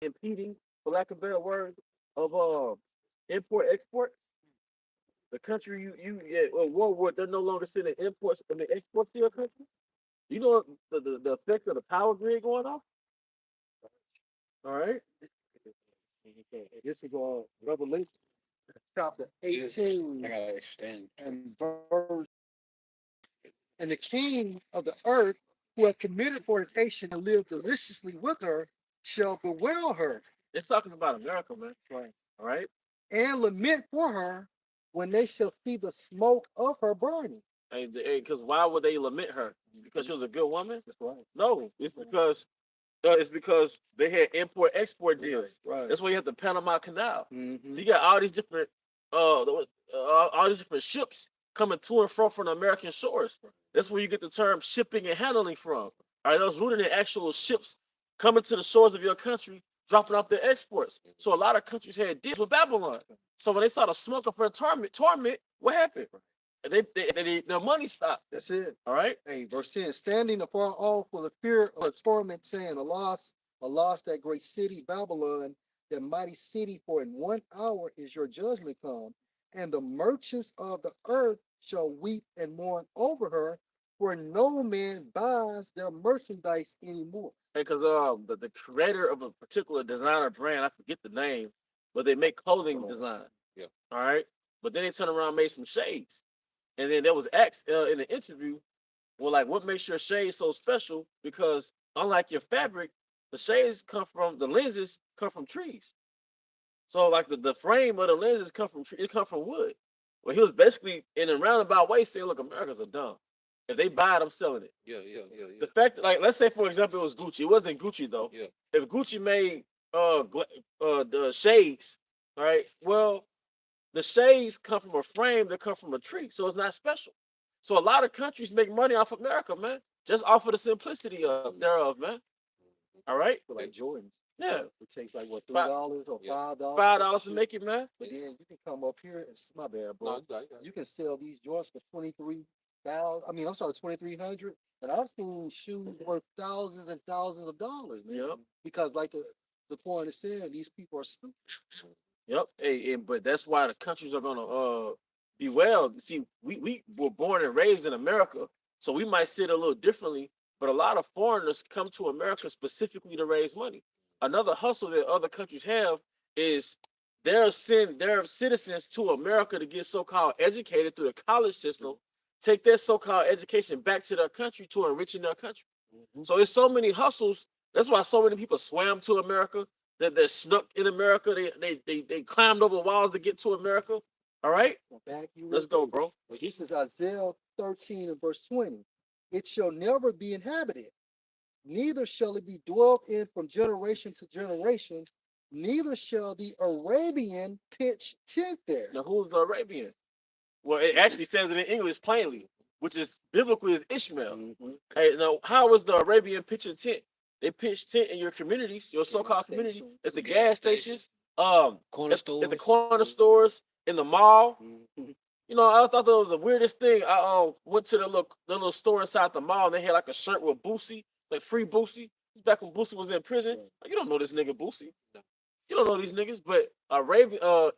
impeding, for lack of better words, of import export. The country World War, they're no longer sending imports and the exports to your country. You know the effect of the power grid going off. All right. This is Revelation chapter 18. I gotta extend. And verse. And the king of the earth who hath committed fornication and lived deliciously with her shall bewail her. It's talking about America, man. Right. All right. And lament for her when they shall see the smoke of her burning. Because why would they lament her? Because she was a good woman? That's right. No, it's because they had import export deals. Right. That's why you have the Panama Canal. Mm-hmm. So you got all these different all these different ships coming to and from the American shores. That's where you get the term shipping and handling from. All right, those rooted in actual ships coming to the shores of your country, dropping off their exports. So a lot of countries had deals with Babylon. So when they saw the smoke of her torment, what happened? Their money stopped. That's it. All right. Hey, verse 10, standing afar off for the fear of torment, saying, Alas, alas, that great city, Babylon, that mighty city, for in 1 hour is your judgment come, and the merchants of the earth shall weep and mourn over her, for no man buys their merchandise anymore. Because the creator of a particular designer brand, I forget the name, but they make clothing design. Yeah. All right. But then they turned around and made some shades. And then there was asked in the interview, well, like, what makes your shade so special? Because unlike your fabric, the lenses come from trees. So like the frame of the lenses come from wood. Well, he was basically in a roundabout way saying, look, Americans are dumb. If they buy it, I'm selling it. Yeah. The fact that, like, let's say for example, it was Gucci. It wasn't Gucci though. Yeah. If Gucci made the shades, all right, well, the shades come from a frame that come from a tree, so it's not special. So a lot of countries make money off America, man, just off of the simplicity of thereof, man. All right, Like Jordans. yeah, It takes like what, $3 or $5? $5 to make it, man. But then you can come up here and my bad, bro. No, You can sell these joints for 23,000. I mean, I'm sorry, 2,300. And I've seen shoes worth thousands and thousands of dollars, man. Yep. Because like the point is saying, these people are stupid. Yep. But that's why the countries are gonna be well. See, we were born and raised in America, so we might see it a little differently. But a lot of foreigners come to America specifically to raise money. Another hustle that other countries have is send their citizens to America to get so-called educated through the college system, take their so-called education back to their country to enrich in their country. So it's so many hustles. That's why so many people swam to America. That they're snuck in America. They climbed over walls to get to America. All right, let's go, bro. This is Isaiah 13 and verse 20. It shall never be inhabited, neither shall it be dwelt in from generation to generation, neither shall the Arabian pitch tent there. Now, who's the Arabian? Well, it actually says it in English plainly, which is biblically is Ishmael. Hey, now, how was the Arabian pitching tent? They pitch tent in your communities, your so-called community, at the gas stations, Corner stores. at the corner stores, in the mall. You know, I thought that was the weirdest thing. I went to the little store inside the mall, and they had like a shirt with Boosie, like free Boosie. Back when Boosie was in prison. Like, you don't know this nigga Boosie. You don't know these niggas, but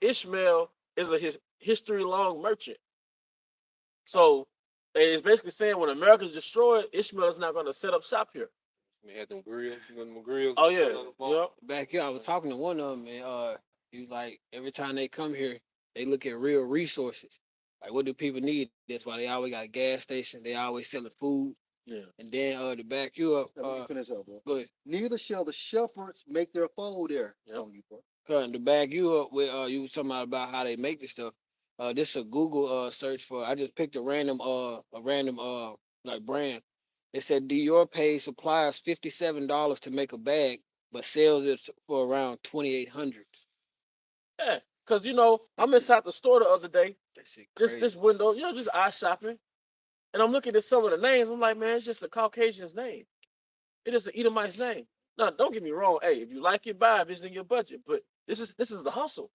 Ishmael is a history-long merchant. So it's basically saying when America's destroyed, Ishmael is not going to set up shop here. We had them grills, them grills. Oh yeah, yep. Back here, I was talking to one of them, and he was like, every time they come here, they look at real resources. Like, what do people need? That's why they always got a gas station. They always selling food. Yeah. And then to back you up, Let me finish up, bro. go ahead. Neither shall the shepherds make their fold there. Yep. Some of you, bro. To back you up with you was talking about how they make this stuff. This is a Google search for. I just picked a random like brand. It said Dior pays suppliers $57 to make a bag, but sells it for around 2,800. Yeah, because you know I'm inside the store the other day, That shit just crazy. this window, just eye shopping, and I'm looking at some of the names. I'm like, man, it's just a Caucasian's name. It is an Edomite's name. No, don't get me wrong. Hey, if you like it, buy if it's in your budget. But this is the hustle.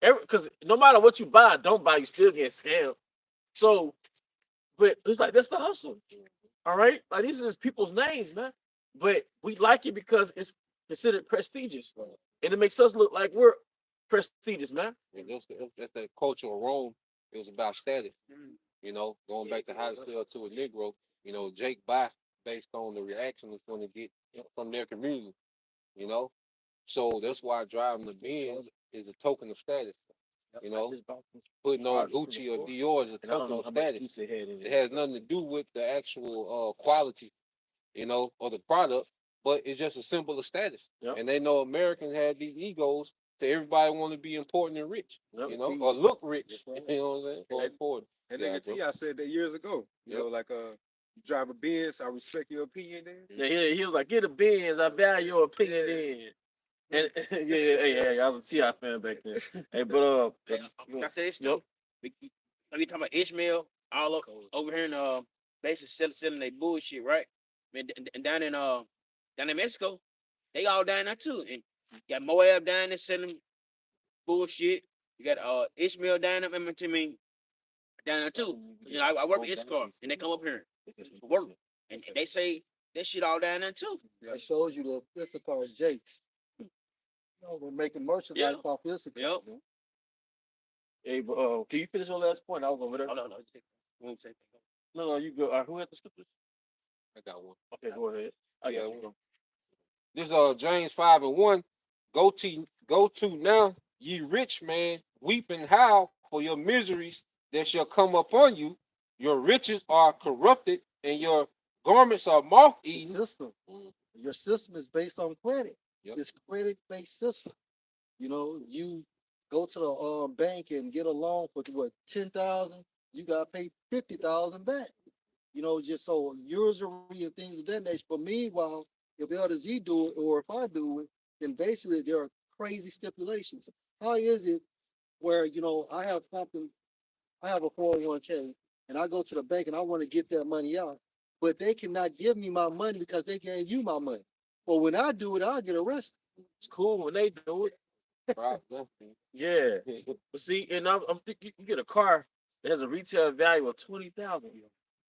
Because no matter what you buy, don't buy, you still get scammed. So, but it's like that's the hustle. All right, like these are just people's names, man. But we like it because considered prestigious, and it makes us look like we're prestigious, man. And that's that culture of Rome. It was about status. You know, going back to how to sell to a Negro. You know, Jake buy based on the reaction it's going to get from their community. You know, so that's why driving the Benz is a token of status. You know, putting on Gucci or Dior is a And I don't token know of how much status. Gucci had in It it. has nothing to do with the actual quality, you know, or the product, but it's just a symbol of status. Yep. And they know Americans have these egos, so everybody want to be important and rich, Yep. you know, or look rich. That's right. You know what I'm saying? Or important. And Yeah, nigga bro. T, I said that years ago. You know, like you drive a Benz, I respect your opinion. Then Yeah, he was like, get a Benz, I value your opinion in. And hey, I was a T.I. fan back then. Hey, but Can I say this Yep. too? We talking about Ishmael all over here in basically selling their bullshit, right? And down in Mexico, they all down there too. And you got Moab down there selling bullshit. You got Ishmael down there, remember to me, down there too. You know, I work with Iscar and they come up here for work. And they say that shit all down there too. That shows you the Issachar Jakes. You know, we're making merchandise off Issachar. Yep. hey, but can you finish your last point? I was over there. No. No, you go. Who had the scriptures? I got one. Okay, go ahead. I Yeah, got one. This James 5:1. Go to now, ye rich man, weep and howl for your miseries that shall come upon you. Your riches are corrupted, and your garments are moth The eaten. system. Your system is based on credit. Yep. It's credit-based system. You know, you go to the bank and get a loan for what 10,000, you gotta pay 50,000 back. You know, just so usury and things of that nature. But meanwhile, if LZ do it or if I do it, then basically there are crazy stipulations. How is it where I have something, I have a 401k, and I go to the bank and I want to get that money out, but they cannot give me my money because they gave you my money. But when I do it, I get arrested. It's cool when they do it. Right? Yeah, but see, and I'm thinking you get a car that has a retail value of 20,000,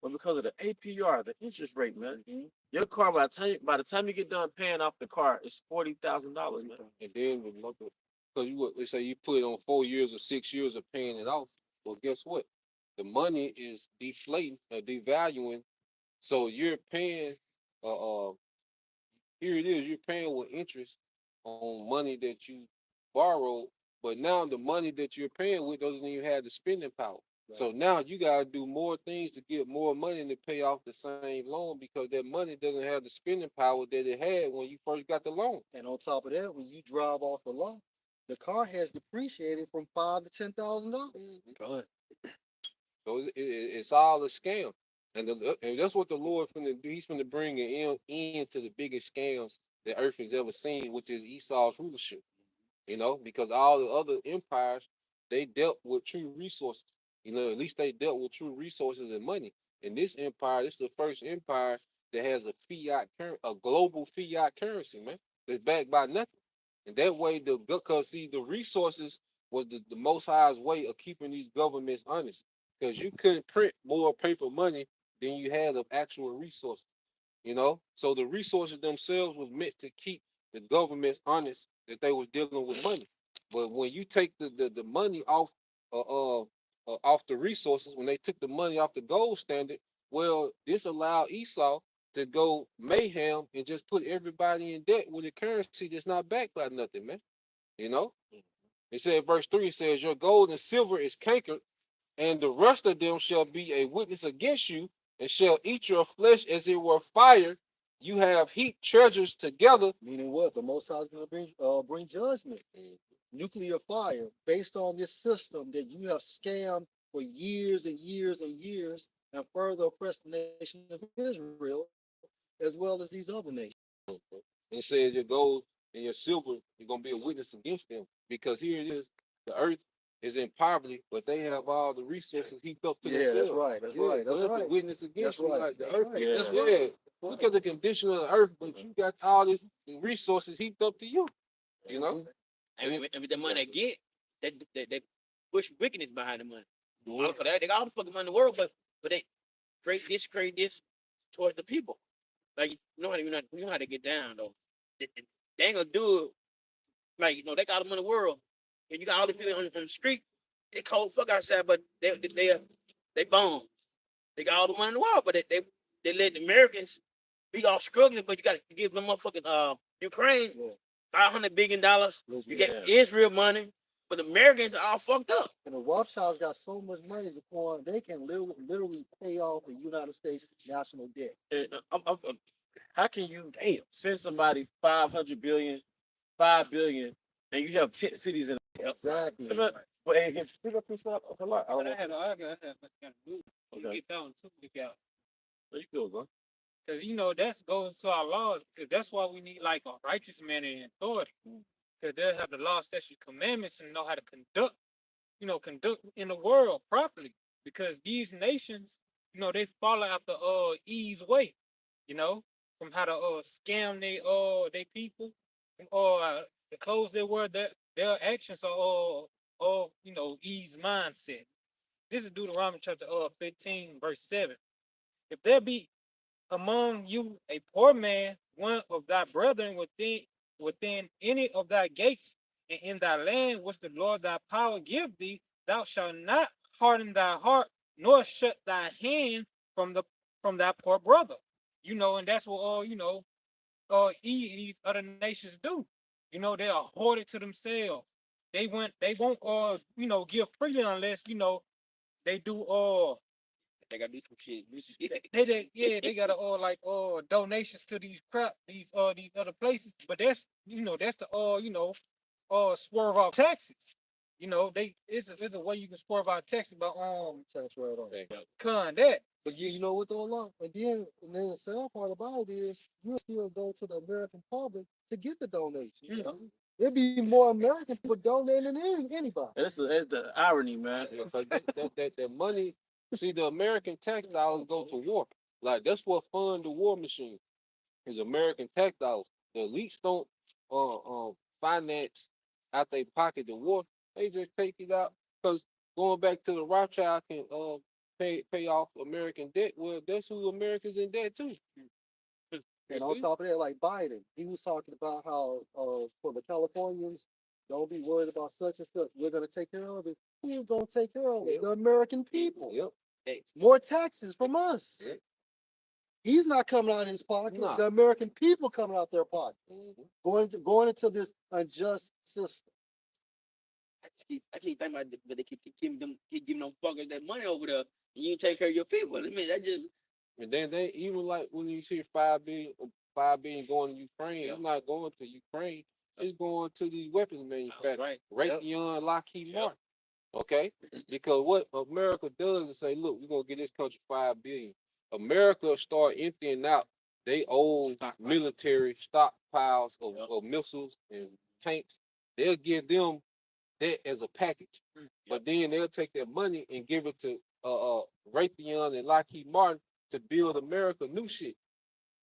but because of the APR, the interest rate, man, your car by the time you get done paying off the car, it's $40,000, man. And then with local, because let's say you put it on 4 years or 6 years of paying it off. Well, guess what? The money is deflating, devaluing. So you're paying, here it is, you're paying with interest on money that you borrowed, but now the money that you're paying with doesn't even have the spending power. Right. So now you gotta do more things to get more money to pay off the same loan because that money doesn't have the spending power that it had when you first got the loan. And on top of that, when you drive off the lot, the car has depreciated from $5,000 to $10,000. So it's all a scam. And that's what the Lord finna do. He's finna bring an end to the biggest scams that earth has ever seen, which is Esau's rulership. You know, because all the other empires, they dealt with true resources. You know, at least they dealt with true resources and money. And this empire, this is the first empire that has a global fiat currency, man. That's backed by nothing. And that way, because see, the resources was the Most High's way of keeping these governments honest. Because you couldn't print more paper money than you had of actual resources. You know, so the resources themselves was meant to keep the governments honest that they was dealing with money. But when you take the money off the resources, when they took the money off the gold standard, well, this allowed Esau to go mayhem and just put everybody in debt with a currency that's not backed by nothing, man. You know, it said verse 3 says, your gold and silver is cankered, and the rest of them shall be a witness against you, and shall eat your flesh as it were fire. You have heaped treasures together. Meaning what? The Most High is going to bring judgment. Nuclear fire based on this system that you have scammed for years and years and years, and further oppressed the nation of Israel, as well as these other nations. It says your gold and your silver, you're gonna be a witness against them. Because here it is, the earth is in poverty, but they have all the resources heaped up to Yeah, that's themselves. right. That's right. So That's a right. witness against That's you, right. like the That's earth. right. Yeah. That's Yeah. right. Look at the condition of the earth, but you got all the resources heaped up to you. You know? And with the money they get, they push wickedness behind the money. They got all the fucking money in the world, but they create this towards the people. Like you know how to get down though. they ain't gonna do it. Like, they got them in the world. And you got all the people on the street. They cold fuck outside, but they bomb. They got all the money in the world, but they let the Americans be all struggling, but you gotta give them motherfucking Ukraine Yeah. $500 billion. You get Yeah. Israel money, but the Americans are all fucked up. And the Rothschilds got so much money, Zaquan, they can literally pay off the United States national debt. And, how can you send somebody 500 billion, 5 billion, and you have 10 cities in Exactly. But hey, if pick up this up a lot. I don't But I know. had to move. Okay. Get down to look out. There you go, bro. Because that goes to our laws. Because that's why we need like a righteous man in authority. Because they'll have the law, statute, commandments, and know how to conduct in the world properly. Because these nations, they follow after ease way, from how to scam they people, or the clothes they wear, their actions are all ease mindset. This is Deuteronomy chapter 15, verse 7. If there be among you a poor man, one of thy brethren within any of thy gates, and in thy land which the Lord thy power give thee, thou shalt not harden thy heart, nor shut thy hand from thy poor brother. And that's what these other nations do. They are hoarded to themselves. They won't give freely unless they do They gotta do some shit. they got donations to these other places, but that's the swerve off taxes. It's a way you can swerve out taxes by Tax right on. con that. But you know what though, Lon? And then the sad part about it is you still go to the American public to get the donation. Yeah. It'd be more American people donating than anybody. That's the irony, man. Yeah, so that money, see, the American tax dollars go to war. Like that's what fund the war machine is American tax dollars. The elites don't finance out they pocket the war. They just take it out because going back to the Rothschild can pay off American debt. Well, that's who America's in debt to. And on top of that, like Biden, he was talking about how for the Californians, don't be worried about such and such. We're gonna take care of it. Who's gonna take care of it? The American people. Yep. More taxes from us. Yep. He's not coming out of his pocket. Nah. The American people coming out their pocket, Mhm. going into this unjust system. I keep thinking about it, but they keep giving them fuckers that money over there, and you take care of your people. I mean, that just And then they even like when you see 5 billion going to Ukraine, it's not going to Ukraine. It's going to these weapons manufacturers, Raytheon, Lockheed Martin. Okay, because what America does is say, look, we're gonna get this country 5 billion. America start emptying out they old military stockpiles of missiles and tanks. They'll give them that as a package, but then they'll take their money and give it to Raytheon and Lockheed Martin to build America new shit,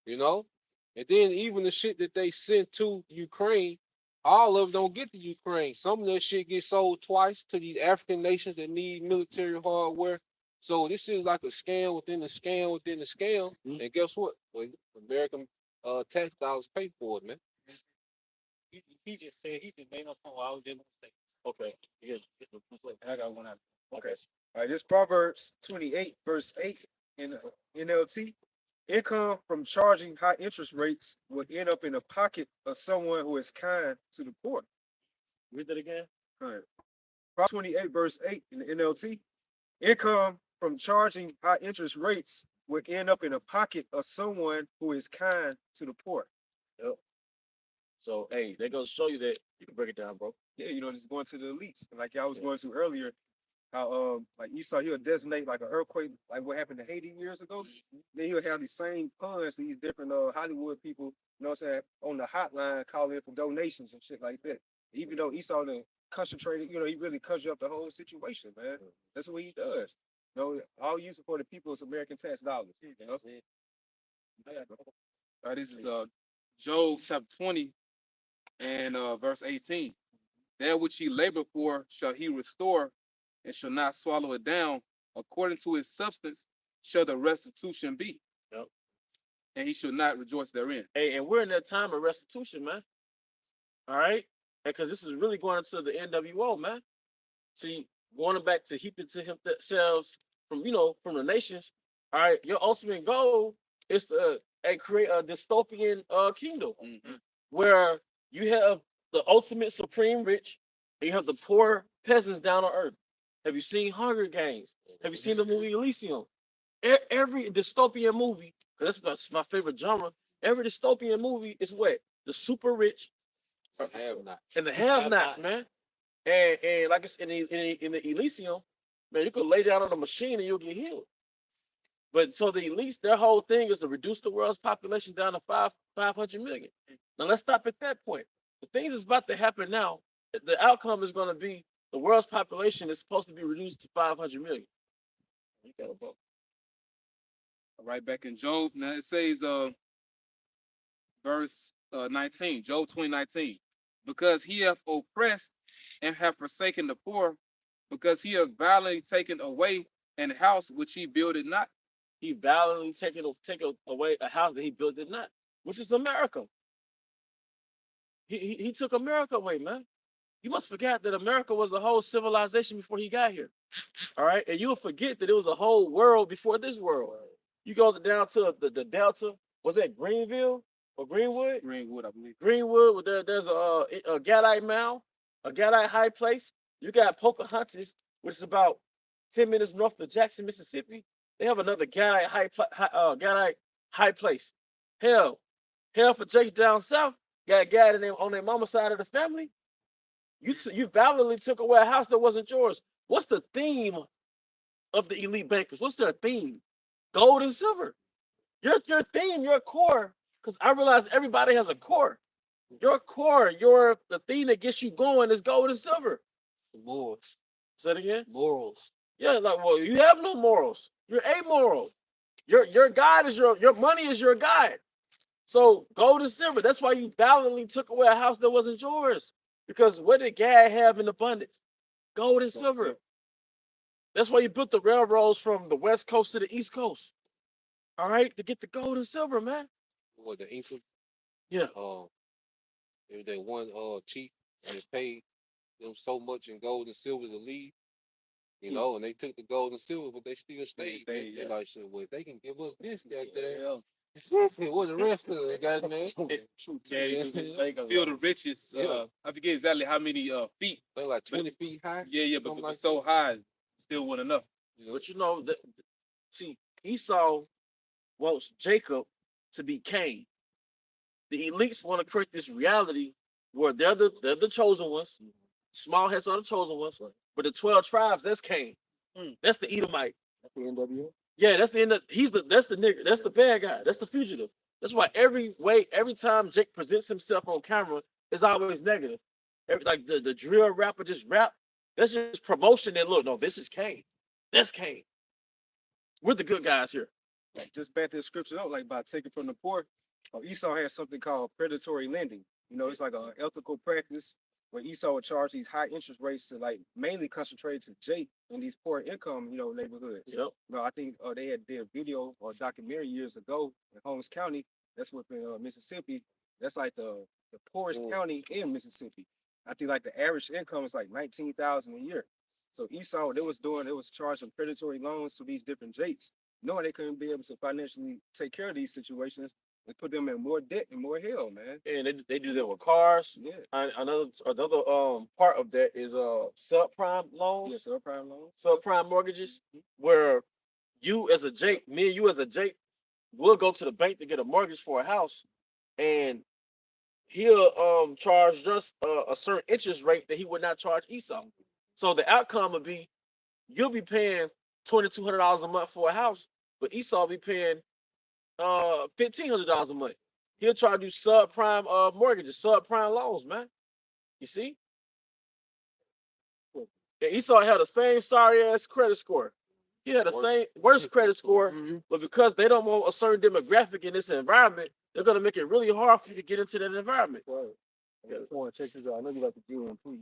and then even the shit that they sent to Ukraine, all of it don't get to Ukraine. Some of that shit gets sold twice to these African nations that need military hardware. So this is like a scam within the scam within the scam. And guess what? Well, American tax dollars pay for it, man. He just said he just made no point. I was just gonna say. Okay. Yeah. I got one out. Okay. All right, this Proverbs 28, verse 8 in NLT. Income from charging high interest rates will end up in the pocket of someone who is kind to the poor. Read that again. All right. Proverbs 28, verse 8 in the NLT. Income from charging high interest rates will end up in the pocket of someone who is kind to the poor. Yep. So hey, they gonna show you that you can break it down, bro. Yeah, this is going to the elites. Like y'all was going to earlier, how like Esau, he'll designate like an earthquake, like what happened to Haiti years ago. Then he'll have these same funds, these different Hollywood people, what I'm saying, on the hotline calling for donations and shit like that. Even though Esau the concentrated, he really conjure up the whole situation, man. That's what he does. All using for the people's American tax dollars. This is Job chapter 20 and verse 18. That which he labored for shall he restore, and shall not swallow it down. According to his substance shall the restitution be. Yep. And he shall not rejoice therein. Hey, and we're in that time of restitution, man. All right, because this is really going into the NWO, man. See, going back to heaping to him themselves from from the nations. All right, your ultimate goal is to create a dystopian kingdom where you have the ultimate supreme rich and you have the poor peasants down on earth. Have you seen Hunger Games? Have you seen the movie Elysium? Every dystopian movie, because that's my favorite genre. Every dystopian movie is what the super rich Have not. and the have-nots, man. And like it's in the Elysium, man, you could lay down on a machine and you'll get healed. But so the elites, their whole thing is to reduce the world's population down to 500 million. Now let's stop at that point. The things that's about to happen now, the outcome is going to be the world's population is supposed to be reduced to 500 million. You got a vote. Right back in Job. Now it says verse 19, Job 20:19. Because he hath oppressed and hath forsaken the poor, because he hath violently taken away an house which he builded not. He valiantly taken away a house that he built did not, which is America. He took America away, man. You must forget that America was a whole civilization before he got here. All right, and you'll forget that it was a whole world before this world. You go down to the Delta. Was that Greenville or Greenwood? Greenwood, I believe. Greenwood, where there's a Gadite Mound, a Gadite High Place. You got Pocahontas, which is about 10 minutes north of Jackson, Mississippi. They have another Gadite High Place. Hell for Jakes down south. Got a guy on their mama's side of the family. You valiantly took away a house that wasn't yours. What's the theme of the elite bankers? What's their theme? Gold and silver. Your theme, your core, because I realize everybody has a core. Your core, the thing that gets you going is gold and silver. Morals. Say it again. Morals. Yeah, like, well, you have no morals. You're amoral. Your God is your money is your guide. So gold and silver. That's why you valiantly took away a house that wasn't yours. Because what did Gad have in abundance? Gold and silver. That's why you built the railroads from the west coast to the east coast. All right, to get the gold and silver, man. What the Inca? Yeah. If they one chief and they paid them so much in gold and silver to leave, you know, and they took the gold and silver, but they still stayed. They like, so, well, if they can give us this, goddamn. What the rest of it, goddamn? Feel the riches. Yeah. I forget exactly how many feet. They like 20 feet high. Yeah, but Something like so that. high, still wasn't enough. But see, Esau wants Jacob to be Cain. The elites want to create this reality where they're the chosen ones. Small heads are the chosen ones, but the 12 tribes, that's Cain. That's the Edomite. That's the NWO. Yeah, that's the end. That's the nigga. That's the bad guy. That's the fugitive. That's why every time Jake presents himself on camera, it's always negative. Like the drill rapper just rap. That's just promotion. And look, no, this is Cain. That's Cain. We're the good guys here. Like just back to the scripture though, like by taking from the poor, Esau has something called predatory lending. You know, it's like an ethical practice where Esau would charge these high interest rates to like mainly concentrate to Jake in these poor income, neighborhoods. Yep. I think they did a video or documentary years ago in Holmes County. That's within Mississippi. That's like the poorest county in Mississippi. I think like the average income is like 19,000 a year. So Esau, they was charging predatory loans to these different Jakes, knowing they couldn't be able to financially take care of these situations and put them in more debt and more hell, man. And they do that with cars. Yeah. Another part of that is subprime loans. Yeah, subprime loans. Subprime mortgages, where you as a Jake, me and you as a Jake, we'll go to the bank to get a mortgage for a house, and he'll charge just a certain interest rate that he would not charge Esau. So the outcome would be you'll be paying $2,200 a month for a house, but Esau will be paying $1,500 a month. He'll try to do subprime mortgages, subprime loans, man. You see? And Esau had the same sorry ass credit score. He had the same worst credit score, but because they don't want a certain demographic in this environment, they're gonna make it really hard for you to get into that environment. Right. I just want to check this out. I know you like to do one too.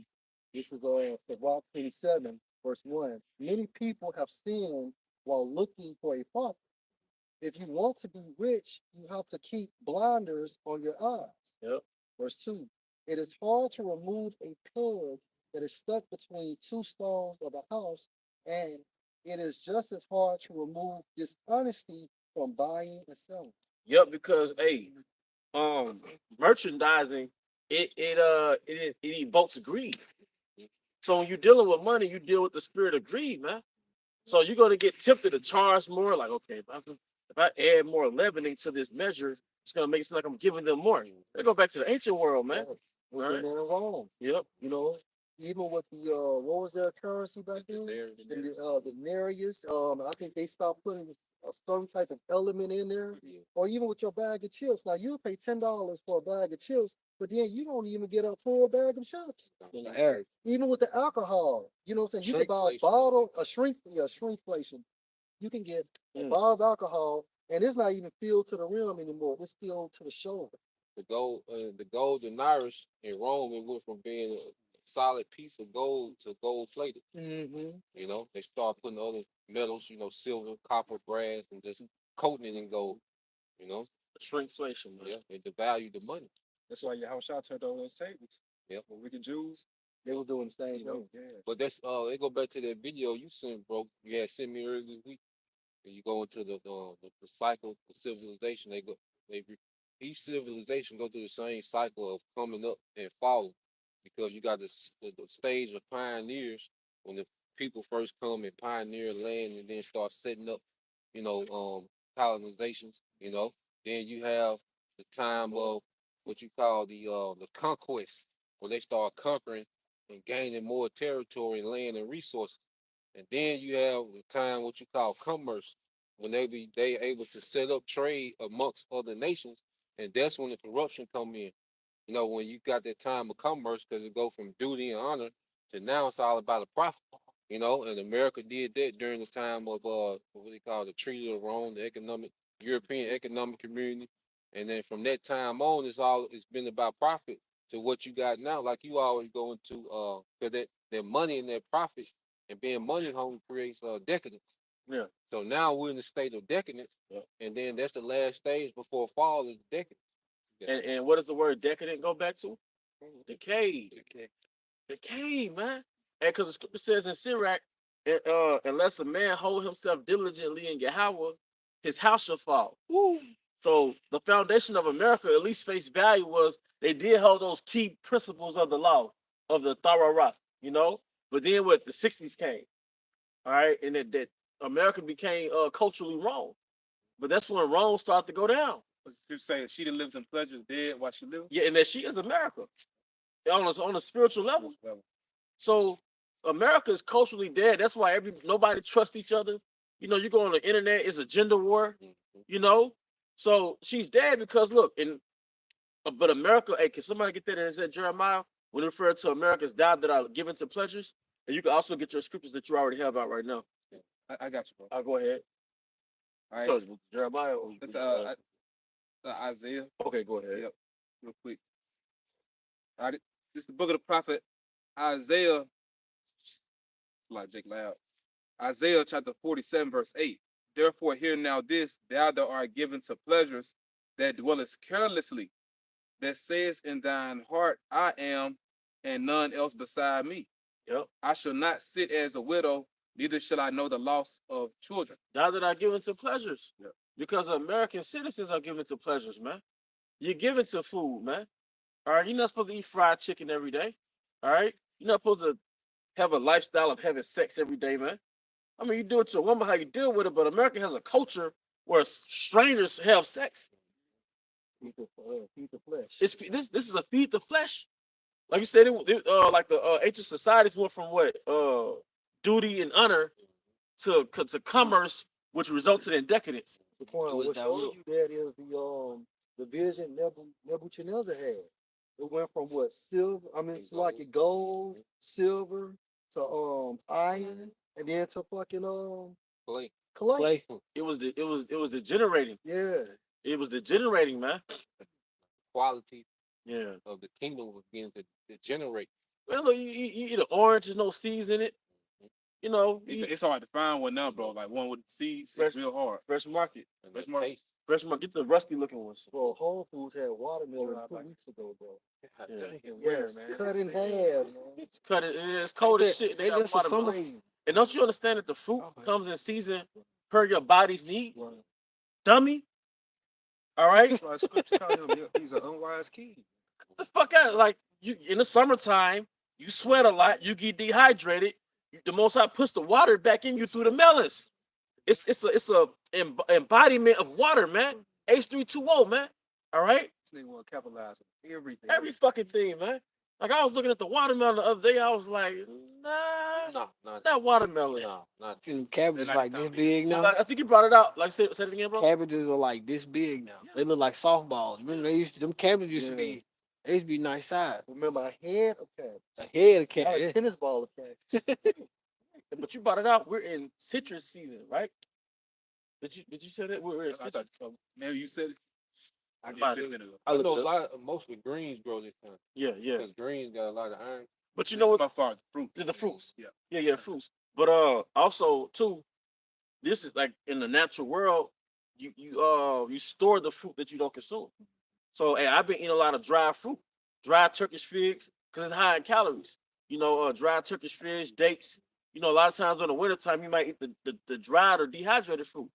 This is Sirach 27, verse 1. Many people have sinned while looking for a prophet. If you want to be rich, you have to keep blinders on your eyes. Yep. Verse 2. It is hard to remove a peg that is stuck between two stones of a house, and it is just as hard to remove dishonesty from buying and selling. Yep, because hey, merchandising it evokes greed. So when you're dealing with money, you deal with the spirit of greed, man. So you're gonna get tempted to charge more. Like, okay, if I add more leavening to this measure, it's gonna make it seem like I'm giving them more. They go back to the ancient world, man. We've Right. been in Rome, Yep. you know, even with the what was their currency back then? The denarius. I think they stopped putting a certain type of element in there, or even with your bag of chips. Now you pay $10 for a bag of chips, but then you don't even get a full bag of chips. In the air. Even with the alcohol, you know what I'm saying? You can buy a Shrinkflation. bottle, shrinkflation. You can get a bottle of alcohol, and it's not even filled to the rim anymore. It's filled to the shoulder. The gold denarius in Rome, it went from being a solid piece of gold to gold plated. Mm-hmm. You know, they start putting other metals, silver, copper, brass, and just coating it in gold. You know, Shrinkflation, man. yeah, they devalue the money. That's why your house shot turned over those tables. Yep. For wicked Jews, They were doing the same you know, thing. yeah. But that's they go back to that video you sent, bro. You had sent me earlier this week. And you go into the cycle of civilization. Each civilization go through the same cycle of coming up and falling, because you got the stage of pioneers when the people first come and pioneer land and then start setting up, colonizations. Then you have the time of what you call the conquest, where they start conquering and gaining more territory and land and resources. And then you have the time what you call commerce, when they able to set up trade amongst other nations, and that's when the corruption come in. When you got that time of commerce, because it go from duty and honor to now it's all about a profit. And America did that during the time of what they call the Treaty of Rome, the European Economic Community, and then from that time on, it's been about profit to what you got now. Like you always go into because that money and that profit and being money hungry creates decadence. Yeah. So now we're in a state of decadence, Yeah. and then that's the last stage before fall is decadence. And what does the word decadent go back to? Decay. Decay, man. And because the scripture says in Sirach, unless a man hold himself diligently in Yahweh, his house shall fall. Woo. So the foundation of America, at least face value, was they did hold those key principles of the law of the Thararah, But then what the 60s came, all right, and that America became culturally wrong. But that's when Rome started to go down. You say she that lives in pleasure is dead while she lives. Yeah, and that she is America on a spiritual level. So America is culturally dead. That's why nobody trusts each other. You go on the internet, it's a gender war. So she's dead because look, but America. Hey, can somebody get that in said Jeremiah when it referred to America's died that are given to pleasures? And you can also get your scriptures that you already have out right now. I got you, bro. I'll go ahead. All right. So, Jeremiah. Or, It's Isaiah. Okay, go ahead. Yep. Real quick. All right. This is the book of the prophet Isaiah. It's like Jake Loud. Isaiah chapter 47, verse 8. Therefore, hear now this, thou that art given to pleasures, that dwellest carelessly, that says in thine heart, I am, and none else beside me. Yep. I shall not sit as a widow, neither shall I know the loss of children. Thou that are given to pleasures. Yep. Because American citizens are given to pleasures, man. You're given to food, man. All right. You're not supposed to eat fried chicken every day. All right. You're not supposed to have a lifestyle of having sex every day, man. I mean, you do it to a woman how you deal with it, but America has a culture where strangers have sex. Feed the flesh. This is a feed the flesh. Like you said, like the ancient societies went from what duty and honor to commerce, which resulted in decadence. The point I was was that showing look. you that is the vision Nebuchadnezzar had. It went from what silver, it's like a gold, silver to iron, and then to fucking Clay. clay. It was degenerating. Yeah. It was degenerating, man. Quality Yeah. of the kingdom was beginning to degenerate. Well, look, you eat an orange, there's no seeds in it. It's hard to find one now, bro. Like one with seeds, Fresh. it's real hard. Fresh market. And Fresh the market. taste. Fresh market, get the rusty looking ones. Bro, Whole Foods had watermelon Yeah, I 2 like weeks ago, bro. Yeah. Yes, cut in half, man. It's cut it. It's cold as that- shit. They ain't got that some watermelon. Crazy. And don't you understand that the fruit Oh, man. comes in season per your body's needs? Right. Dummy. All right. That's why scripture call him. He's an unwise king. The fuck out. Like you in the summertime, you sweat a lot, you get dehydrated. The Most High puts the water back in you through the melons. It's a embodiment of water, man. H320, man. All right, This nigga want to capitalize on everything. every fucking thing, man. Like I was looking at the watermelon the other day, I was like, nah, Nah, not watermelon. not See them cabbages not like the this time. big But now. I think you brought it out. Like say it again, bro. Cabbages are like this big now. They look like softballs. Remember they used to them cabbages used to be they used to be nice size. Remember, a head of cabbage. A head of Not a cabbage. tennis ball of cabbage. But you brought it out. We're in citrus season, right? Did you say that we're in I citrus? thought maybe you said it. I Yeah, got a it. minute ago. I looked know it a up. lot mostly greens grow this time Yeah, yeah. because greens got a lot of iron. But you know what? As far as the fruit. The fruits. Yeah. Yeah, fruits. But also too, this is like in the natural world, you store the fruit that you don't consume. So hey, I've been eating a lot of dry fruit, dry Turkish figs, because it's high in calories. Dry Turkish figs, dates. A lot of times in the wintertime, you might eat the dried or dehydrated fruit.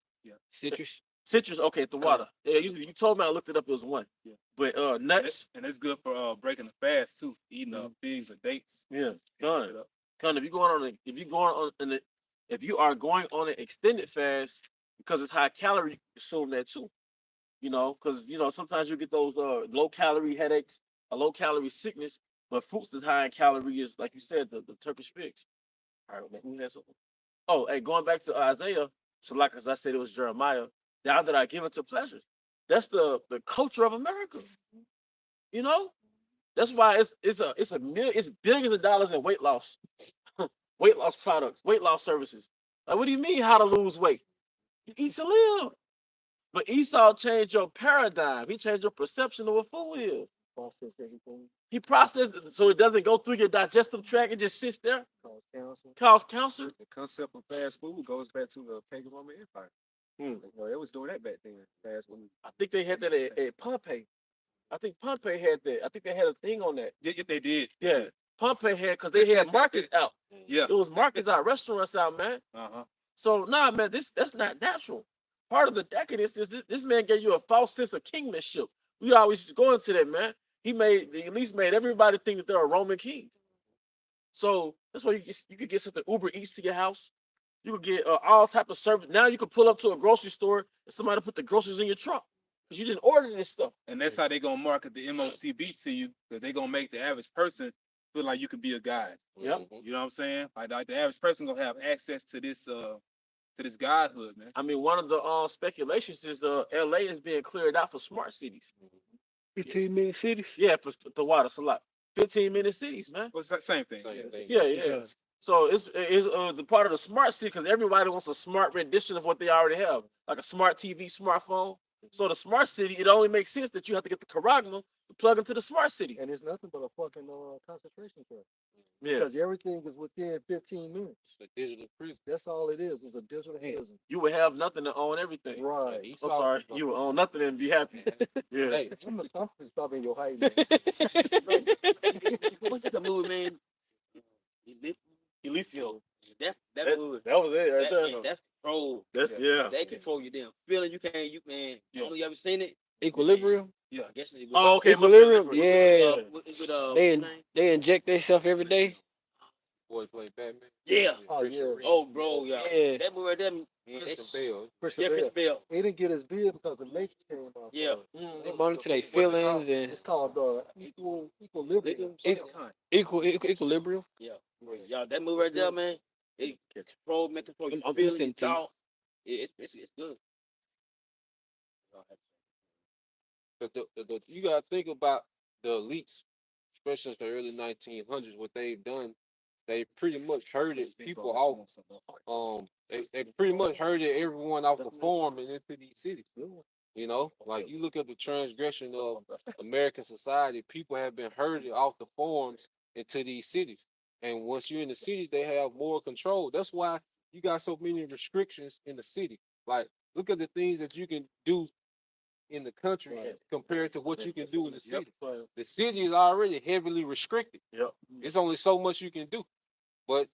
Citrus. Citrus, okay, at the water. Yeah, you told me I looked it up, it was one. Yeah. But And nuts, it's good for breaking the fast too. Eating figs or dates. yeah, Cut done. If you are going on an extended fast because it's high calorie, you consume that too. Because sometimes you get those low calorie headaches, a low calorie sickness, but fruits is high in calories, like you said, the Turkish figs. All right, man, who has something? Oh, hey, going back to Isaiah, so like as I said, it was Jeremiah. Now that I give it to pleasure, that's the culture of America. You know, that's why it's billions of dollars in weight loss, weight loss products, weight loss services. Like, what do you mean how to lose weight? You eat to live. But Esau changed your paradigm. He changed your perception of what food is. Process everything. He processed it so it doesn't go through your digestive tract. It just sits there, Cause cancer. cause cancer. The concept of fast food goes back to the pagan Roman Empire. They was doing that back then. Fast food. I think they had that at Pompeii. I think Pompeii had that. I think they had a thing on that. Yeah, they did. Yeah. Pompeii had because they had markets out. Yeah. It was markets out, restaurants out, man. So nah, man, that's not natural. Part of the decadence is this man gave you a false sense of kingmanship. We always go into that, man. He at least made everybody think that they're a Roman king. So that's why you could get something Uber Eats to your house. You could get all type of service. Now you could pull up to a grocery store and somebody put the groceries in your trunk because you didn't order this stuff. And that's how they gonna market the MOTB to you, because they gonna make the average person feel like you could be a guide. Yep. You know what I'm saying? Like the average person gonna have access to this godhood, man. I mean, one of the speculations is LA is being cleared out for smart cities. 15-minute cities. Yeah, for the water, it's a lot. 15-minute cities, man. Well, it's the same thing. Same thing. Yeah. So it's the part of the smart city because everybody wants a smart rendition of what they already have, like a smart TV, smartphone. So the smart city, it only makes sense that you have to get the Caragna to plug into the smart city. And it's nothing but a fucking concentration camp. Yeah, Because everything is within 15 minutes. The digital prison. That's all it is. It's a digital prison. you would have nothing to own everything. Right. Yeah, I'm sorry, you would own nothing and be happy. Yeah. Hey, I'm stopping your height, man. What's that movie, man? Elysium. That That movie. was it right That, there. man, though. that's control. Yeah. They control your damn feeling. You can't. You man. I don't know you ever seen it. Equilibrium. I guess it was. Oh, okay. Equilibrium. must be Yeah. different. With, They what's his name? they inject themselves every day. boy played Batman. Yeah. Oh, yeah. Oh, bro, yeah. Yeah. That movie right there, man. Christian Bale. Christian Yeah, Chris Bale. Bell. He didn't get his bill because the Matrix came out. Yeah. They monitor their feelings and It's called equilibrium. equilibrium. Y'all, that movie right there, man. It control, man, control your I'm feelings, listening your to you. thoughts. It's good. But you gotta think about the elites, especially since the early 1900s. What they've done, they pretty much herded people off. They pretty much herded everyone off the farm and into these cities. You know, like you look at the transgression of American society. People have been herded off the farms into these cities, and once you're in the cities, they have more control. That's why you got so many restrictions in the city. Like, look at the things that you can do in the country Right. compared to what you can do in the Yep. city. The city is already heavily restricted. Yep. It's only so much you can do. But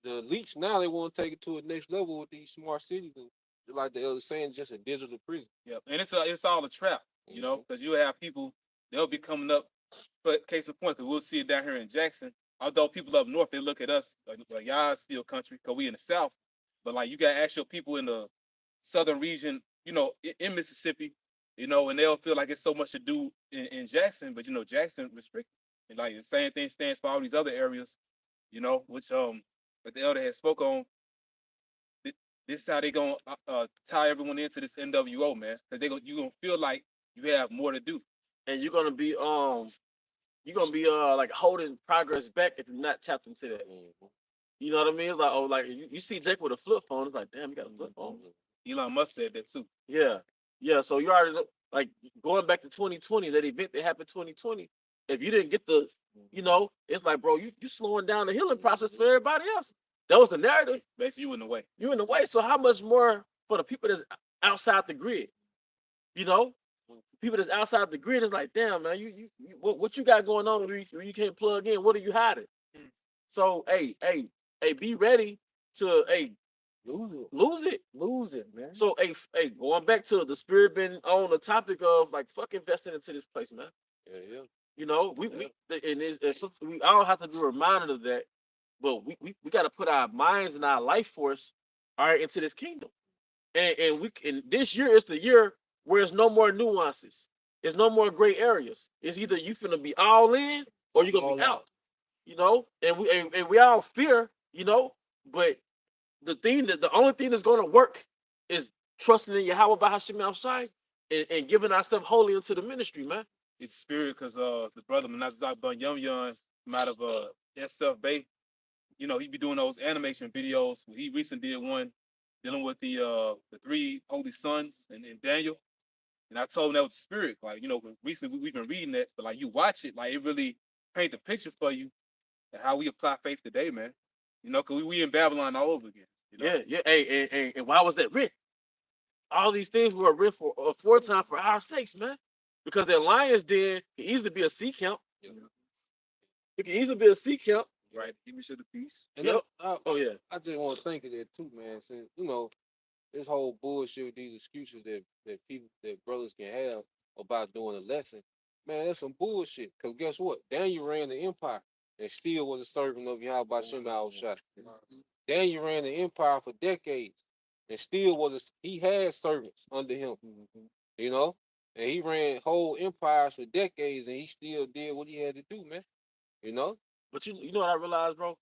the elites now they want to take it to a next level with these smart cities. And like the elder saying, just a digital prison. Yep. And it's all a trap, you know, because you have people, they'll be coming up, but case in point, because we'll see it down here in Jackson. Although people up north, they look at us like y'all still country, because we in the south. But like you got actual people in the southern region, you know, in Mississippi, you know, and they'll feel like it's so much to do in Jackson, but you know, Jackson restricted. And like the same thing stands for all these other areas, you know, which like the elder had spoke on. This is how they gonna tie everyone into this NWO, man, because you gonna feel like you have more to do. And you're gonna be like holding progress back if you're not tapped into that. You know what I mean? It's like, oh, like you see Jake with a flip phone. It's like, damn, you got a flip phone. Elon Musk said that too. Yeah, yeah. So you already like going back to 2020, that event that happened 2020. If you didn't get the, you know, it's like, bro, you slowing down the healing process for everybody else. That was the narrative. Basically, you in the way. You in the way. So how much more for the people that's outside the grid? You know, people that's outside the grid is like, damn, man, you what you got going on where you can't plug in? What are you hiding? So hey, be ready to lose it, man. So hey, going back to the spirit been on the topic of like fuck investing into this place, man. Yeah. You know, we all have to be reminded of that. But we got to put our minds and our life force, all right, into this kingdom. And this year is the year where there's no more nuances. There's no more gray areas. It's either you finna be all in or you're gonna All be out. out. You know, and we all fear, you know, but the only thing that's gonna work is trusting in Yahweh Bahashim Al and giving ourselves wholly into the ministry, man. It's spirit because the brother Menazak Bun Yum Yum out of SF Bay, you know, he be doing those animation videos. He recently did one dealing with the three holy sons and Daniel. And I told him that was the spirit. Like, you know, recently we've been reading that, but like you watch it, like it really paint the picture for you and how we apply faith today, man. You know, because we in Babylon all over again. You know? Yeah. Hey, and why was that written? All these things were written for aforetime for our sakes, man. Because that lion's den can easily be a sea camp. Yeah. It can easily be a sea camp. Right. Image of the beast. And Yep. I Yeah. just want to think of that too, man. Since you know, this whole bullshit with these excuses that people that brothers can have about doing a lesson, man, that's some bullshit. Cause guess what? Daniel ran the empire and still was a servant of Yahweh Shem Al Shai. Daniel ran the empire for decades and still he had servants under him. You know? And he ran whole empires for decades and he still did what he had to do, man. You know? But you know what I realized, bro?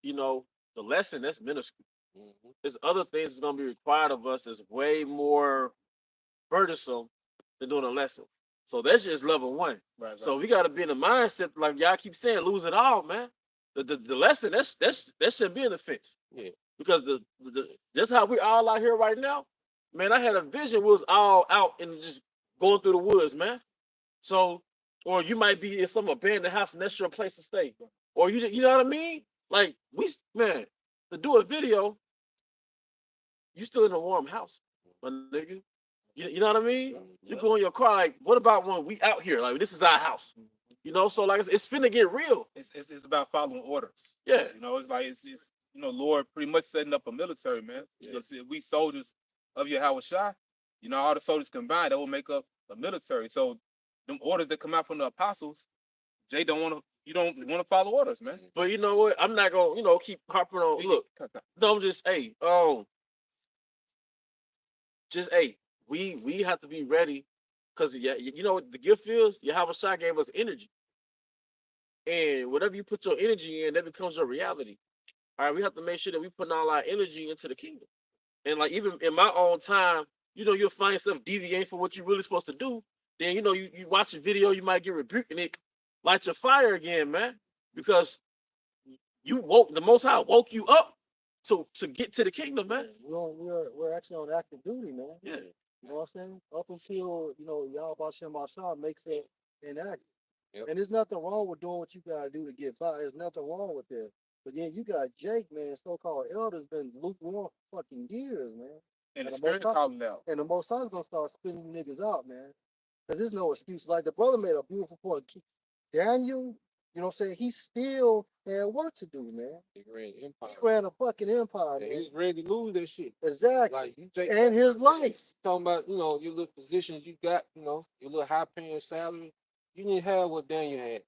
You know, the lesson that's minuscule. There's other things that's gonna be required of us that's way more burdensome than doing a lesson. So that's just level one. Right. So we gotta be in the mindset, like y'all keep saying, lose it all, man. The lesson that should be an offense. Yeah. Because the just how we all out here right now, man. I had a vision, we was all out and just going through the woods, man. So, or you might be in some abandoned house and that's your place to stay, or you know what I mean? Like man, to do a video, you still in a warm house, my nigga. You know what I mean? You go in your car, like, what about when we out here? Like, this is our house. You know, so like it's finna get real. It's about following orders. Yeah. You know, it's like it's you know, Lord pretty much setting up a military, man. Yeah. Because if we soldiers of Yahweh Shai, you know, all the soldiers combined, that will make up a military. So them orders that come out from the apostles, you don't want to follow orders, man. But you know what? I'm not gonna, you know, keep harping on. Look, no, I'm just, hey, we have to be ready, because you know what the gift is? Yahweh Shai gave us energy, and whatever you put your energy in, that becomes your reality. All right, we have to make sure that we put all our energy into the kingdom. And like even in my own time, you know, you'll find yourself deviating from what you're really supposed to do. Then you know, you watch a video, you might get rebuked, and it lights your fire again, man, because the Most High woke you up to get to the kingdom, man. We're actually on active duty, man. Yeah. You know what I'm saying? Up until, you know, Yahweh Shem Ashah makes it inactive. Yep. And there's nothing wrong with doing what you gotta do to get by. There's nothing wrong with that. But then you got Jake, man, so-called elders been lukewarm for fucking years, man. And the the spirit Most High, calling out. and the Most High is gonna start spinning niggas out, man. Cause there's no excuse. Like the brother made a beautiful point. Daniel, you know what I'm saying? He still had work to do, man. He ran He empire. ran a fucking empire, And man. he's ready to lose that shit. Exactly. Like you take And his life. talking about, your little positions you got, your little high paying salary. You didn't have what Daniel had.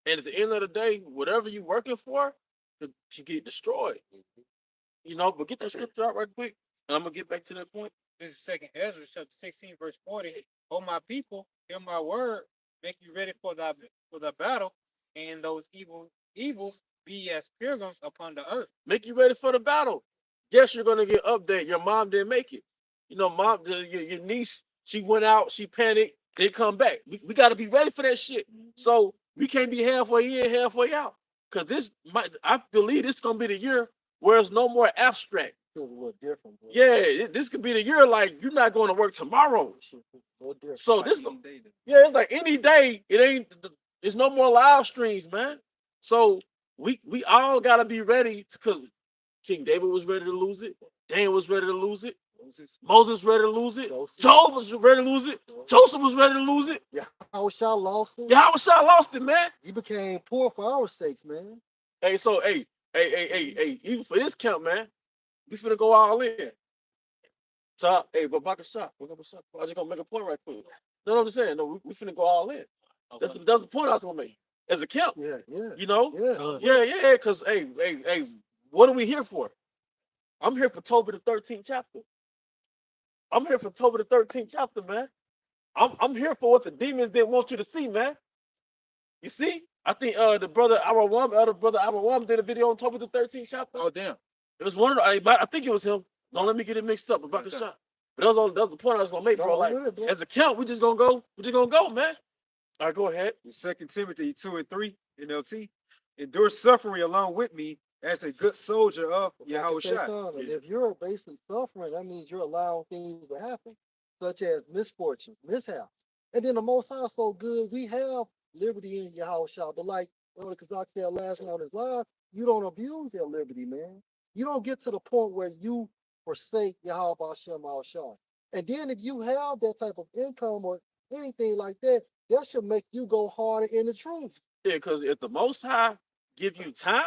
And at the end of the day, whatever you working for, you get destroyed. But get that scripture out right quick, and I'm gonna get back to that point. This is Second Ezra chapter 16, verse 40. O my people, hear my word, make you ready for the battle, and those evils be as pilgrims upon the earth. Make you ready for the battle. Guess you're gonna get update. Your mom didn't make it. Your niece, she went out, she panicked, they come back. We gotta be ready for that shit. So we can't be halfway in, halfway out. Cause I believe this is gonna be the year where it's no more abstract. Feels a little different, bro. Yeah, this could be the year like you're not going to work tomorrow. Shit feels a little different. So it's like any day. It ain't. There's no more live streams, man. So we all gotta be ready because King David was ready to lose it. Daniel was ready to lose it. Moses ready to lose it. Job was ready to lose it. Joseph was ready to lose it. Yahushua lost it. Yahweh lost it, man. He became poor for our sakes, man. Hey, so hey, even for this count, man, we finna go all in. So, hey, but Baka Shop, I just gonna make a point right quick. No, I'm just saying, no, we finna go all in. That's the point I was gonna make. As a count, Yeah. yeah, because hey, what are we here for? I'm here for Tobit the 13th chapter. I'm here for Tobit the 13th chapter, man. I'm here for what the demons didn't want you to see, man. You see? I think the brother Arawam did a video on Tobit the 13th chapter. Oh damn. It was one of I think it was him. Don't let me get it mixed up about the shot. But that was the point I was gonna make, bro. Like as a count, we just gonna go, man. All right, go ahead. 2 Timothy 2 and 3 NLT. Endure suffering along with me as a good soldier of Yahushua. And if you're basing suffering, that means you're allowing things to happen, such as misfortunes, mishaps. And then the Most High is so good, we have liberty in Yahushua. But like Elder Kazak said last night on his live, you don't abuse that liberty, man. You don't get to the point where you forsake Yahweh Hashem Al-Shah. And then if you have that type of income or anything like that, that should make you go harder in the truth. Yeah, because if the Most High give you time,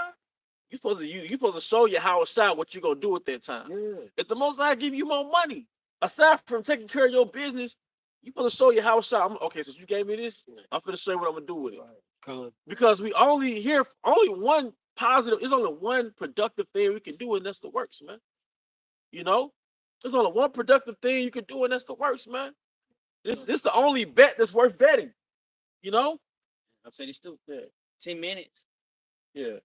you supposed to show you how what you gonna do with that time. Yeah. If the Most High give you more money, aside from taking care of your business, you supposed to show you how okay, since you gave me this, I'm gonna show you what I'm gonna do with it. Right. Because we only one positive, it's only one productive thing we can do, and that's the works, man. There's only one productive thing you can do, and that's the works, man. This the only bet that's worth betting. I'm saying it's still Yeah. 10 minutes. Yeah.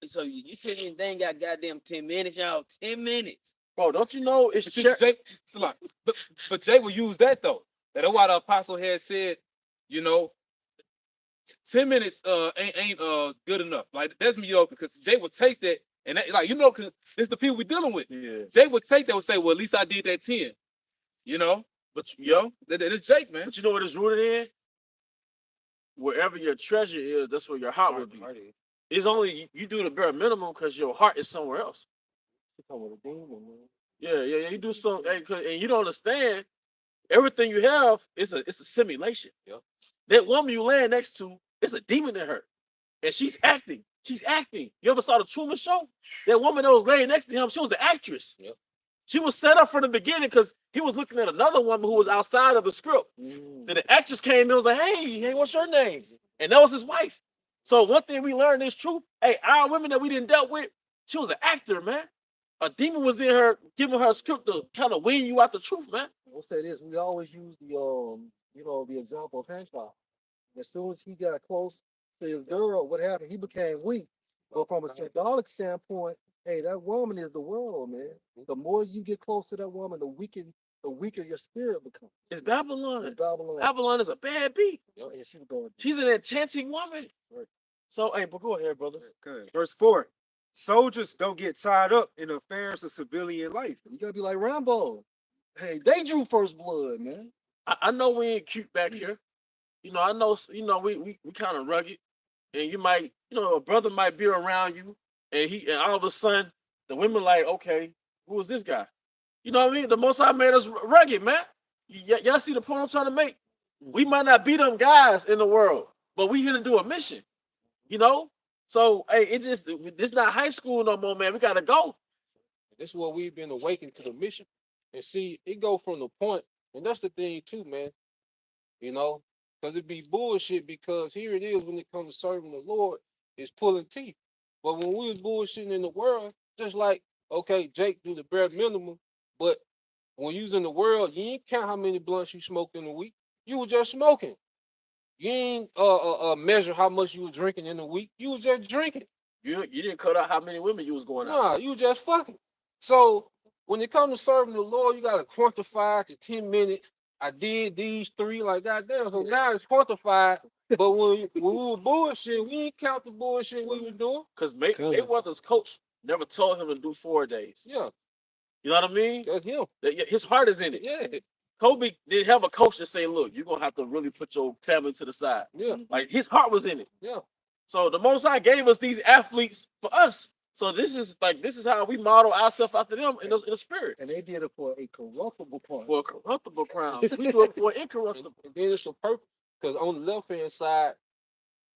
So you saying they ain't got goddamn 10 minutes, y'all? 10 minutes. Bro, don't you know it's But Jay, it's a lot. But Jay will use that though. That's why the apostle had said, 10 minutes ain't good enough. Like that's me, because Jay would take that and that, cause it's the people we dealing with. Yeah. Jay would take that and say, well, at least I did that 10. But that's Jake, man. But you know what it's rooted in? Wherever your treasure is, that's where your heart will be. It's only you do the bare minimum because your heart is somewhere else. Yeah. You do something, and you don't understand. Everything you have is a simulation. Yep. That woman you laying next to, it's a demon in her, and she's acting. You ever saw the Truman Show? That woman that was laying next to him, she was an actress. Yep. She was set up from the beginning because he was looking at another woman who was outside of the script. Then the actress came in and was like, hey, what's your name? And that was his wife. So one thing we learned is truth. Hey, our women that we didn't dealt with, she was an actor, man. A demon was in her, giving her a script to kind of wean you out the truth, man. We'll say this: we always use the example of Hancock. As soon as he got close to his girl, what happened? He became weak. But from a symbolic standpoint, hey, that woman is the world, man. The more you get close to that woman, the weaker your spirit becomes. It's Babylon. It's Babylon. Babylon is a bad beat. Yeah, she was going. She's an enchanting woman. Right. So, hey, but go ahead, brother. Good. Verse 4. Soldiers don't get tied up in affairs of civilian life. You gotta be like Rambo. Hey, they drew first blood, man. I know we ain't cute back here. I know, we kind of rugged. And you might, a brother might be around you and all of a sudden the women like, okay, who is this guy? You know what I mean? The Most High made us rugged, man. Y'all see the point I'm trying to make? We might not be them guys in the world, but we here to do a mission. You know? So hey, it's not high school no more, man. We gotta go. This is what we've been awakened to the mission. And see, it go from the point, and that's the thing too, man. You know, because it be bullshit. Because here it is when it comes to serving the Lord, it's pulling teeth. But when we was bullshitting in the world, just like okay, Jake do the bare minimum, but when you was in the world, you ain't count how many blunts you smoked in a week. You were just smoking. You ain't measure how much you were drinking in a week. You was just drinking. You didn't cut out how many women you was going out. Nah, you just fucking. So when it comes to serving the Lord, you gotta quantify to 10 minutes. I did these three, like goddamn. So now it's quantified. But when we were bullshit, we ain't count the bullshit we was doing. Because Mayweather's coach never told him to do 4 days. Yeah, You know what I mean? that's him. His heart is in it. Yeah, Kobe didn't have a coach that say, look, you're gonna have to really put your family to the side. yeah, Like his heart was in it. yeah. So the Most High gave us these athletes for us. So this is how we model ourselves after them in the spirit. And they did it for a corruptible part. For a corruptible crown. We do it for incorruptible. And then it's a purpose. Because on the left hand side,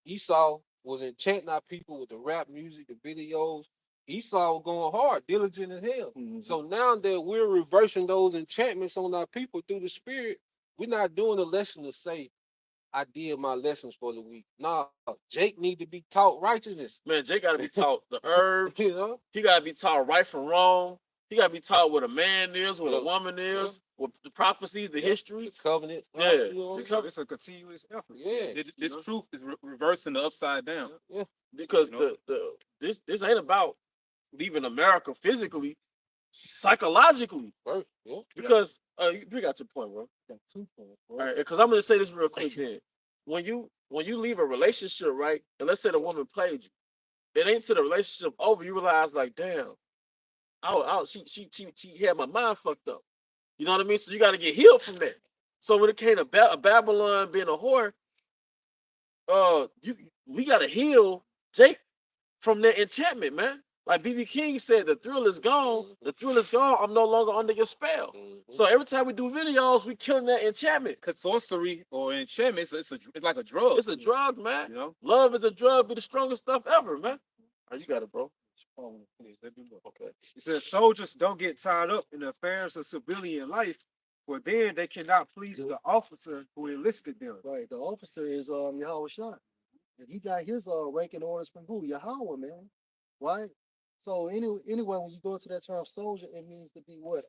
Esau was enchanting our people with the rap music, the videos. Esau was going hard, diligent as hell. Mhm. So now that we're reversing those enchantments on our people through the spirit, we're not doing a lesson to say, I did my lessons for the week. Nah, Jake need to be taught righteousness. Man, Jay gotta be taught the herbs. You know? He gotta be taught right from wrong. He gotta be taught what a man is, what Yeah. a woman is, what the prophecies, the Yeah. history. The covenant. Yeah. You know? It's a continuous effort. Yeah. This You know? truth is reversing the upside down. Yeah. Because You know? this ain't about leaving America physically, psychologically. First, yeah. Because you got your point, bro. Got 2 points, bro. All right, because I'm gonna say this real quick then. When you leave a relationship, right, and let's say the woman played you, it ain't till the relationship over, you realize like, damn, she had my mind fucked up. You know what I mean? So you gotta get healed from that. So when it came to Babylon being a whore, we gotta heal Jake from that enchantment, man. Like BB King said, the thrill is gone. The thrill is gone. I'm no longer under your spell. Mhm. So every time we do videos, we killing that enchantment. Because sorcery or enchantment, it's like a drug. It's a drug, man. You know? Love is a drug, be the strongest stuff ever, man. Oh, you got it, bro. Okay. It says soldiers don't get tied up in the affairs of civilian life, for then they cannot please the officer who enlisted them. Right. The officer is Yahweh Shah. And he got his ranking orders from who? Yahweh, man. Right? So anyway, when you go into that term soldier, it means to be what?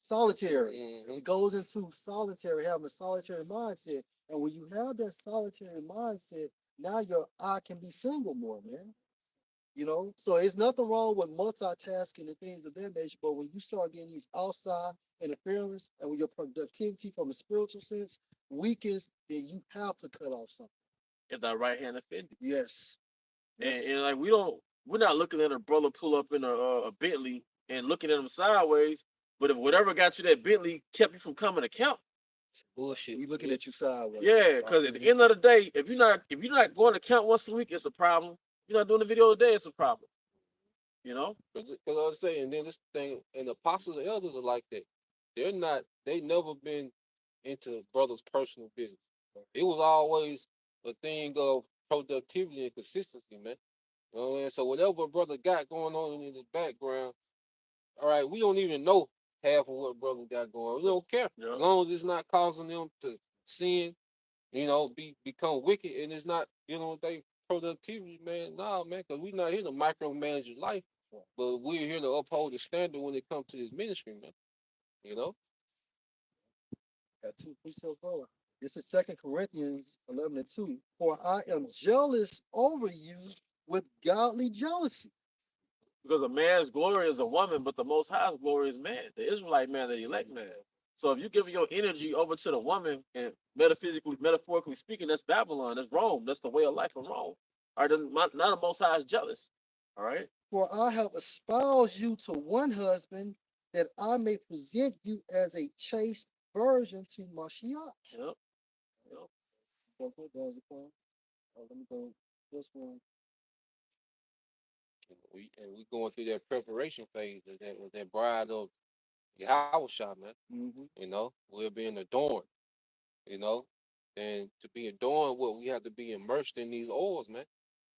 Solitary. Mhm. It goes into solitary, having a solitary mindset. And when you have that solitary mindset, now your eye can be single more, man. You know, so it's nothing wrong with multitasking and things of that nature. But when you start getting these outside interference and when your productivity from a spiritual sense weakens, then you have to cut off something. If that right hand offended. Yes. Yes. And like we're not looking at a brother pull up in a Bentley and looking at him sideways. But if whatever got you that Bentley kept you from coming to count, Bullshit. We looking at you sideways. yeah. Because at the end of the day, if you're not going to count once a week, it's a problem. If you're not doing the video a day, it's a problem. You know? Because I was saying, then this thing, and the apostles and elders are like that. They never been into brothers' personal business. It was always a thing of productivity and consistency, man. You know what I mean? So whatever a brother got going on in his background, all right, we don't even know half of what brother got going on. We don't care. Yeah. As long as it's not causing them to sin, become wicked, and it's not, they productivity, man. Nah, man, because we're not here to micromanage your life, but we're here to uphold the standard when it comes to this ministry, man. You know? Got 2 precepts going. This is 2 Corinthians 11:2. For I am jealous over you with godly jealousy. Because a man's glory is a woman, but the Most High's glory is man, the Israelite man, the elect man. So if you give your energy over to the woman, and metaphorically speaking, that's Babylon, that's Rome, that's the way of life of Rome. All right, not the Most High is jealous. All right. For I have espoused you to one husband, that I may present you as a chaste virgin to Mashiach. Yep. Let me go this one. We going through that preparation phase of that bride of Yahushua, man. Mhm. You know, we're being adorned, you know. And to be adorned, we have to be immersed in these oils, man.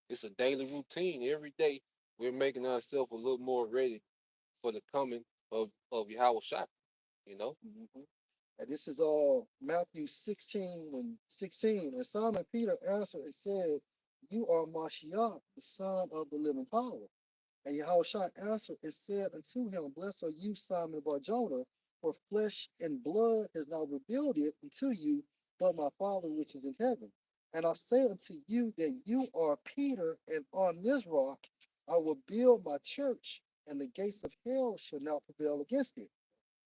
It's a daily routine. Every day we're making ourselves a little more ready for the coming of Yahushua, you know. Mhm. And this is Matthew 16:16. And Simon Peter answered and said, "You are Mashiach, the Son of the living power." And Yahushua answered and said unto him, "Blessed are you, Simon Bar-Jonah, for flesh and blood has not revealed it unto you, but my Father which is in heaven. And I say unto you that you are Peter, and on this rock I will build my church, and the gates of hell shall not prevail against it."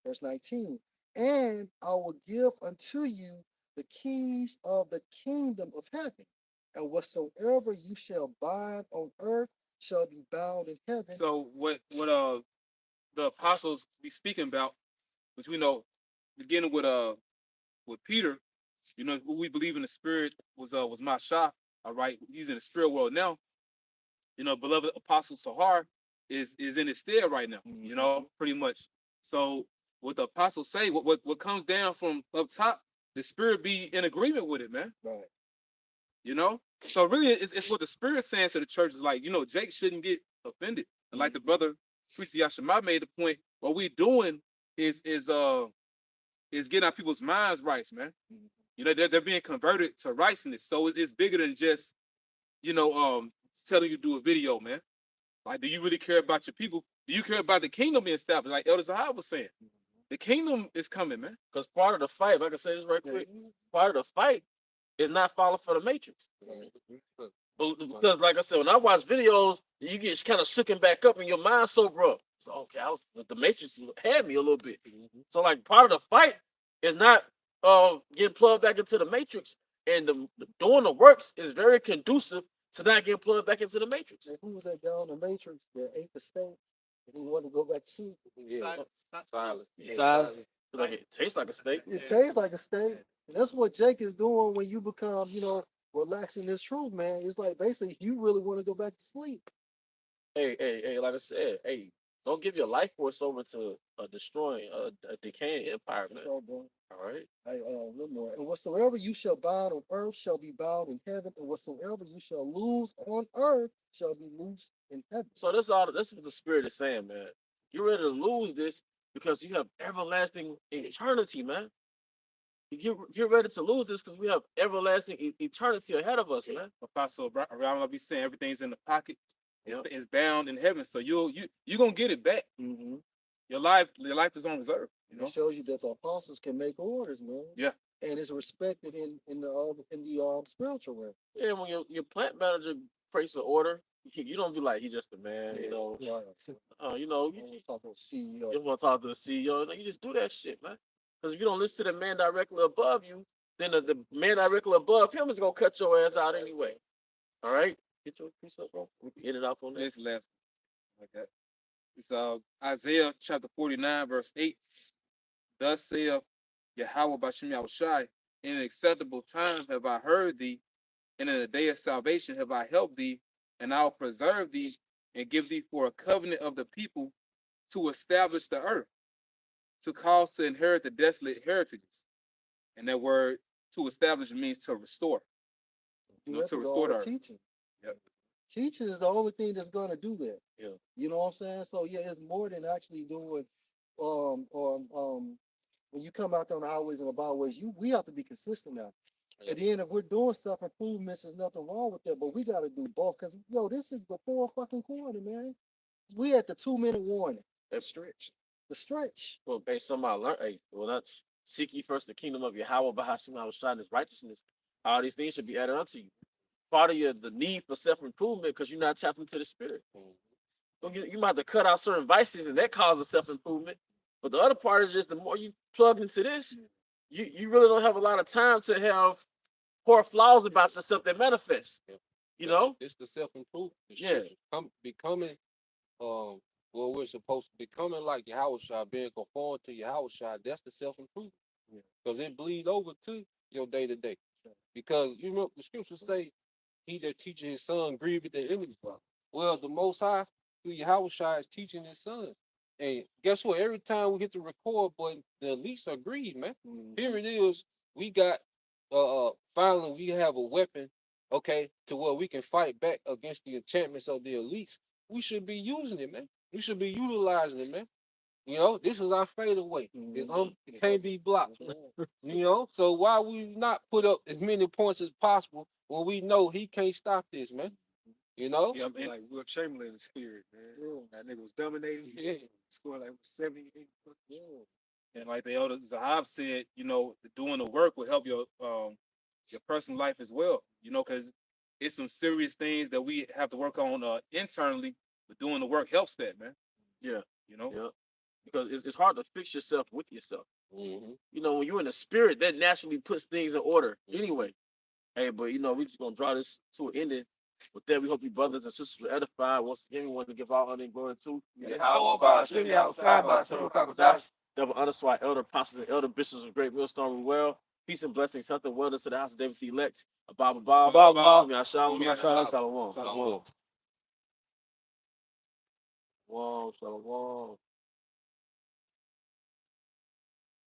Verse 19. And I will give unto you the keys of the kingdom of heaven. And whatsoever you shall bind on earth shall be bound in heaven. So what the apostles be speaking about, which we know, beginning with Peter, you know, who we believe in the spirit was Masha. All right, he's in the spirit world now. You know, beloved apostle Sahar is in his stead right now. You know, pretty much. So what the apostles say, what comes down from up top, the spirit be in agreement with it, man. Right. You know, so really, it's what the spirit's saying to the church is like, you know, Jake shouldn't get offended. And like the brother Priest Yashima made the point, what we doing is getting our people's minds right, man. You know, they're being converted to righteousness. So it's bigger than just, you know, telling you to do a video, man. Like, do you really care about your people? Do you care about the kingdom being established? Like Elder Zahab was saying, the kingdom is coming, man. Because part of the fight, if I can say this right quick, part of the fight is not falling for the matrix. Because, like I said, when I watch videos, you get kind of shooken back up and your mind sober up. So, okay, the matrix had me a little bit. So, like, part of the fight is not getting plugged back into the matrix, and doing the works is very conducive to not getting plugged back into the matrix. And who was that guy on the Matrix that ate the steak and he wanted to go back to sleep? Yeah, silence. Like, it tastes like a steak. It tastes like a steak. And that's what Jake is doing when you become, relaxing this truth, man. It's like basically you really want to go back to sleep. Hey, like I said, hey, don't give your life force over to destroying a decaying empire, man. So, bro, All right. hey, a little more. And whatsoever you shall bind on earth shall be bound in heaven, and whatsoever you shall loose on earth shall be loosed in heaven. So that's what the spirit is saying, man. You're ready to lose this because you have everlasting eternity, man. Get ready to lose this because we have everlasting eternity ahead of us, man. Apostle around I be saying everything's in the pocket. Yep. It's bound in heaven. So you gonna get it back. Mm-hmm. Your life is on reserve. You know. It shows you that the apostles can make orders, man. Yeah. And it's respected in the spiritual realm. Yeah, when your plant manager creates an order, you don't be like he just a man, you know. Yeah. You know, You talk to the CEO. you want to talk to the CEO, you just do that shit, man. Because if you don't listen to the man directly above you, then the man directly above him is gonna cut your ass out anyway. All right, get your piece up, bro. We can hit it off on This this. last one, like that. It's Isaiah chapter 49, verse 8. Thus saith Yahweh Bashem Yahushai, in an acceptable time have I heard thee, and in a day of salvation have I helped thee, and I'll preserve thee and give thee for a covenant of the people to establish the earth, to cause to inherit the desolate heritages. And that word to establish means to restore. That's To with restore all the the earth. teaching. Yep. Teaching is the only thing that's gonna do that. Yeah. You know what I'm saying? So yeah, it's more than actually doing when you come out there on the highways and the byways, we have to be consistent now. Yeah. And then if we're doing self improvements, there's nothing wrong with that, but we gotta do both. Cause this is before fucking quarter, man. We at the 2-minute warning. That stretch. The stretch. Well, based on my learn, hey, well, that's seek ye first the kingdom of Yahweh, Bahashim, Yahushua, his righteousness. All these things should be added unto you. Part of the need for self improvement because you're not tapping into the spirit. You might have to cut out certain vices, and that causes self improvement. But the other part is just the more you plug into this, you really don't have a lot of time to have poor flaws about yourself that manifest. You know? It's the self-improvement. Yeah. Becoming what we're supposed to becoming like Yahushua, being conformed to Yahushua, that's the self-improvement. Because it bleed over to your day to day. Because you remember the scriptures say, he that teaches his son grieveth the enemy. Well, the Most High, basically Yahushua is teaching his sons. And guess what? Every time we hit the record button, the elites are greedy, man. Here it is. We got finally we have a weapon, okay, to where we can fight back against the enchantments of the elites. We should be using it, man. We should be utilizing it, man. You know, this is our fadeaway. It can't be blocked. You know, so why we not put up as many points as possible when we know he can't stop this, man? You know? Yeah, man, like Will Chamberlain in the spirit, man. That nigga was dominating. Yeah. Scored like 70, 80. Yeah. And like the elder Zahab said, you know, doing the work will help your personal life as well. You know, because it's some serious things that we have to work on internally, but doing the work helps that, man. Yeah, You know. yeah. Because it's hard to fix yourself with yourself. Mm-hmm. You know, when you're in the spirit, that naturally puts things in order anyway. Hey, but you know, we're just gonna draw this to an ending. With that, we hope you brothers and sisters were edified. Once again, we want to give all honor and glory to double honor to our elder apostles and elder bishops of Great Millstone well. Peace and blessings, health and wellness to the house of David the elect. Abba, Shalom. Shalom. Shalom.